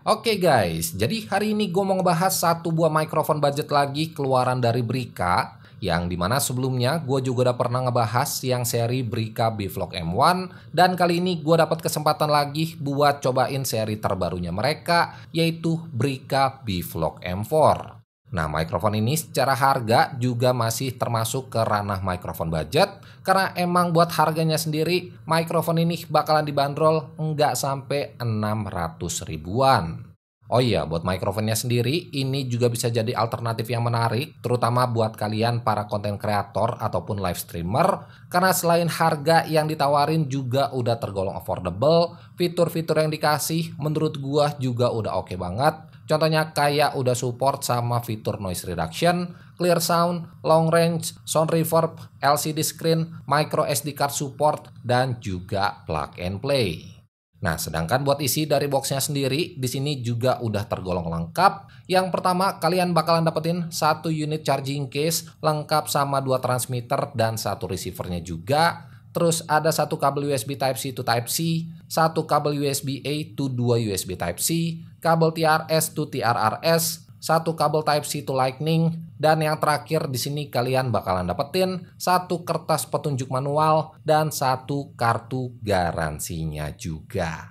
Oke guys, jadi hari ini gue mau ngebahas satu buah mikrofon budget lagi keluaran dari Brika. Yang dimana sebelumnya gue juga udah pernah ngebahas yang seri Brika Bvlog M1. Dan kali ini gue dapat kesempatan lagi buat cobain seri terbarunya mereka, yaitu Brika Bvlog M4. Nah, mikrofon ini secara harga juga masih termasuk ke ranah mikrofon budget. Karena emang buat harganya sendiri, mikrofon ini bakalan dibanderol nggak sampai 600 ribuan. Oh iya, buat mikrofonnya sendiri, ini juga bisa jadi alternatif yang menarik, terutama buat kalian para konten kreator ataupun live streamer. Karena selain harga yang ditawarin juga udah tergolong affordable, fitur-fitur yang dikasih menurut gua juga udah oke banget. Contohnya kayak udah support sama fitur noise reduction, clear sound, long range, sound reverb, LCD screen, micro SD card support, dan juga plug and play. Nah, sedangkan buat isi dari boxnya sendiri, di sini juga udah tergolong lengkap. Yang pertama, kalian bakalan dapetin satu unit charging case lengkap sama 2 transmitter dan 1 receivernya juga. Terus ada satu kabel USB Type-C to Type-C, satu kabel USB-A to 2 USB Type-C, kabel TRS to TRRS, satu kabel Type-C to Lightning, dan yang terakhir di sini kalian bakalan dapetin satu kertas petunjuk manual dan satu kartu garansinya juga.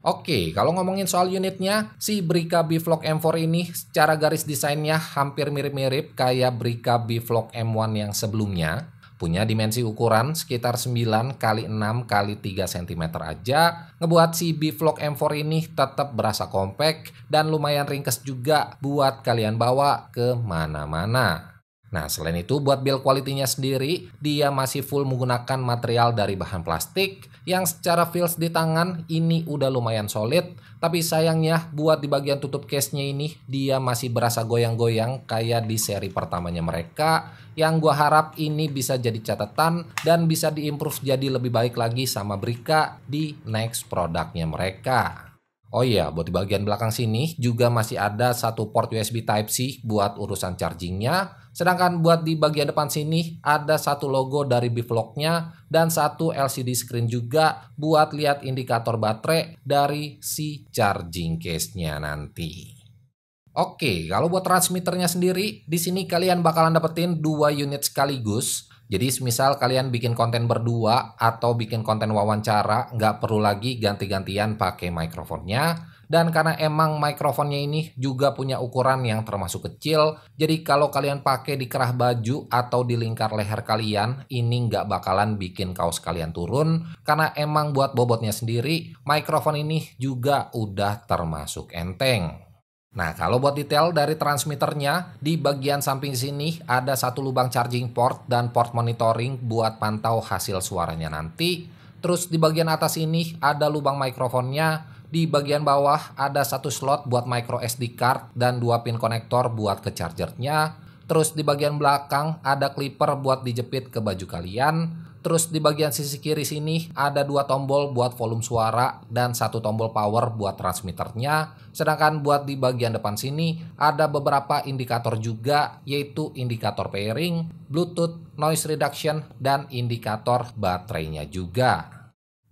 Oke, kalau ngomongin soal unitnya, si Brika Bvlog M4 ini secara garis desainnya hampir mirip-mirip kayak Brika Bvlog M1 yang sebelumnya. Punya dimensi ukuran sekitar 9 x 6 x 3 cm aja, ngebuat si Bvlog M4 ini tetap berasa compact dan lumayan ringkes juga buat kalian bawa ke mana-mana. Nah, selain itu buat build quality-nya sendiri, dia masih full menggunakan material dari bahan plastik yang secara feels di tangan ini udah lumayan solid, tapi sayangnya buat di bagian tutup case-nya ini dia masih berasa goyang-goyang kayak di seri pertamanya mereka, yang gua harap ini bisa jadi catatan dan bisa diimprove jadi lebih baik lagi sama Brika di next produknya mereka. Oh iya, buat di bagian belakang sini juga masih ada satu port USB Type-C buat urusan chargingnya. Sedangkan buat di bagian depan sini ada satu logo dari Bvlog-nya dan satu LCD screen juga buat lihat indikator baterai dari si charging case-nya nanti. Oke, kalau buat transmitternya sendiri, di sini kalian bakalan dapetin 2 unit sekaligus. Jadi semisal kalian bikin konten berdua atau bikin konten wawancara, nggak perlu lagi ganti-gantian pakai mikrofonnya. Dan karena emang mikrofonnya ini juga punya ukuran yang termasuk kecil, jadi kalau kalian pakai di kerah baju atau di lingkar leher kalian, ini nggak bakalan bikin kaos kalian turun. Karena emang buat bobotnya sendiri, mikrofon ini juga udah termasuk enteng. Nah, kalau buat detail dari transmitternya, di bagian samping sini ada satu lubang charging port dan port monitoring buat pantau hasil suaranya nanti. Terus di bagian atas ini ada lubang mikrofonnya. Di bagian bawah ada satu slot buat micro SD card dan 2 pin konektor buat ke chargernya. Terus di bagian belakang ada clipper buat dijepit ke baju kalian. Terus di bagian sisi kiri sini ada 2 tombol buat volume suara dan 1 tombol power buat transmitternya. Sedangkan buat di bagian depan sini ada beberapa indikator juga, yaitu indikator pairing, Bluetooth, noise reduction, dan indikator baterainya juga.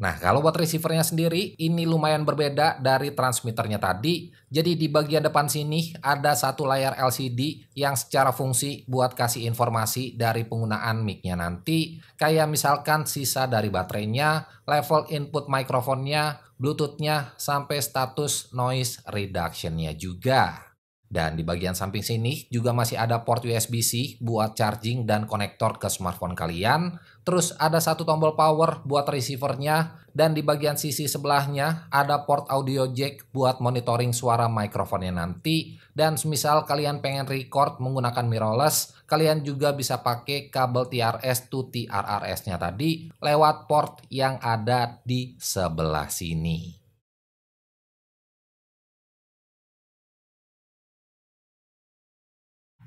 Nah, kalau buat receivernya sendiri, ini lumayan berbeda dari transmitternya tadi. Jadi di bagian depan sini ada satu layar LCD yang secara fungsi buat kasih informasi dari penggunaan mic-nya nanti. Kayak misalkan sisa dari baterainya, level input mikrofonnya, Bluetooth-nya, sampai status noise reduction-nya juga. Dan di bagian samping sini juga masih ada port USB-C buat charging dan konektor ke smartphone kalian. Terus ada satu tombol power buat receivernya. Dan di bagian sisi sebelahnya ada port audio jack buat monitoring suara mikrofonnya nanti. Dan semisal kalian pengen record menggunakan mirrorless, kalian juga bisa pakai kabel TRS to TRRS-nya tadi lewat port yang ada di sebelah sini.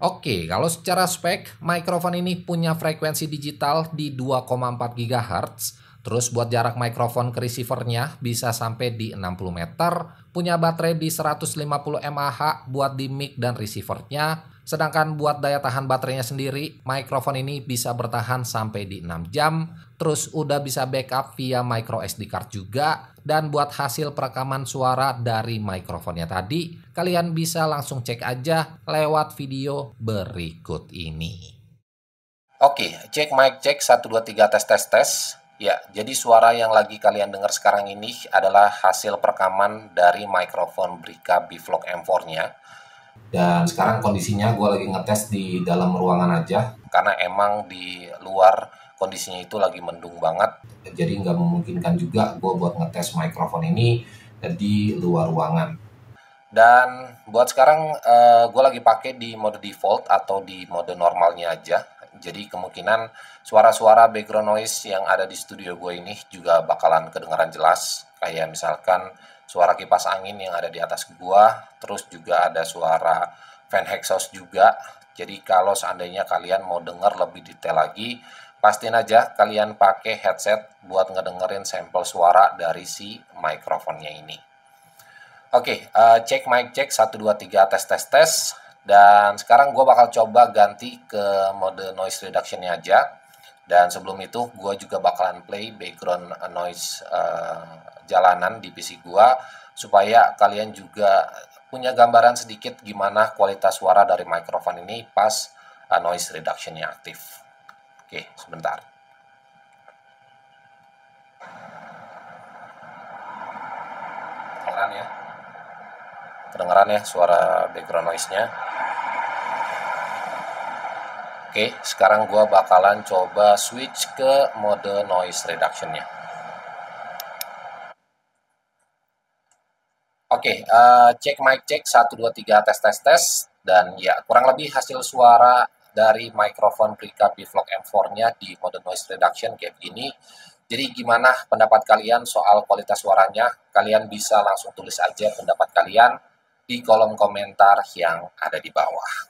Oke, kalau secara spek, mikrofon ini punya frekuensi digital di 2,4 GHz. Terus buat jarak mikrofon ke receivernya bisa sampai di 60 meter. Punya baterai di 150 mAh buat di mic dan receivernya. Sedangkan buat daya tahan baterainya sendiri, mikrofon ini bisa bertahan sampai di 6 jam. Terus udah bisa backup via micro SD card juga. Dan buat hasil perekaman suara dari mikrofonnya tadi, kalian bisa langsung cek aja lewat video berikut ini. Oke, cek mic cek 1 2 3 tes tes tes. Ya, jadi suara yang lagi kalian dengar sekarang ini adalah hasil perekaman dari mikrofon Brika Bvlog M4-nya. Dan sekarang kondisinya gue lagi ngetes di dalam ruangan aja, karena emang di luar kondisinya itu lagi mendung banget. Jadi nggak memungkinkan juga gue buat ngetes mikrofon ini di luar ruangan. Dan buat sekarang gue lagi pakai di mode default atau di mode normalnya aja. Jadi kemungkinan suara-suara background noise yang ada di studio gue ini juga bakalan kedengaran jelas. Kayak misalkan suara kipas angin yang ada di atas gue, terus juga ada suara fan exhaust juga. Jadi kalau seandainya kalian mau denger lebih detail lagi, pastiin aja kalian pakai headset buat ngedengerin sampel suara dari si mikrofonnya ini. Oke, cek mic cek 1 2 3 tes tes tes. Dan sekarang gue bakal coba ganti ke mode noise reduction-nya aja. Dan sebelum itu gue juga bakalan play background noise jalanan di PC gue, supaya kalian juga punya gambaran sedikit gimana kualitas suara dari mikrofon ini pas noise reduction-nya aktif. Oke, sebentar. Kedengeran ya suara background noise-nya. Oke, sekarang gue bakalan coba switch ke mode noise reduction-nya. Oke, cek mic cek 1 2 3 tes tes tes. Dan ya kurang lebih hasil suara dari mikrofon Brika Bvlog M4-nya di mode noise reduction kayak gini. Jadi gimana pendapat kalian soal kualitas suaranya? Kalian bisa langsung tulis aja pendapat kalian di kolom komentar yang ada di bawah.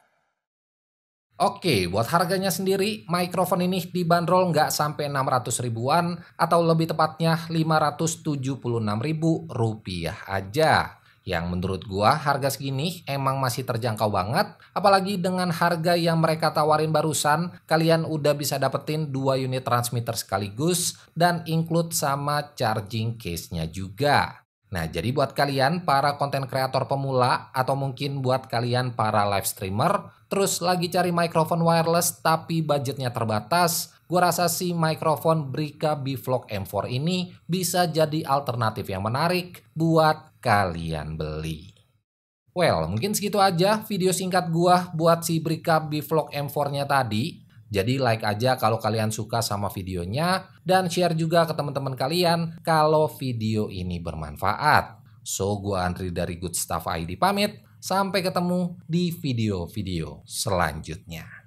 Oke, buat harganya sendiri, mikrofon ini dibanderol nggak sampai 600 ribuan atau lebih tepatnya 576.000 rupiah aja. Yang menurut gua harga segini emang masih terjangkau banget, apalagi dengan harga yang mereka tawarin barusan, kalian udah bisa dapetin 2 unit transmitter sekaligus dan include sama charging case-nya juga. Nah, jadi buat kalian para konten kreator pemula atau mungkin buat kalian para live streamer, terus lagi cari mikrofon wireless tapi budgetnya terbatas, gua rasa si mikrofon Brika Bvlog M4 ini bisa jadi alternatif yang menarik buat kalian beli. Well, mungkin segitu aja video singkat gua buat si Brika Bvlog M4-nya tadi. Jadi like aja kalau kalian suka sama videonya dan share juga ke teman-teman kalian kalau video ini bermanfaat. So, gua Andri dari Good Stuff ID pamit. Sampai ketemu di video-video selanjutnya.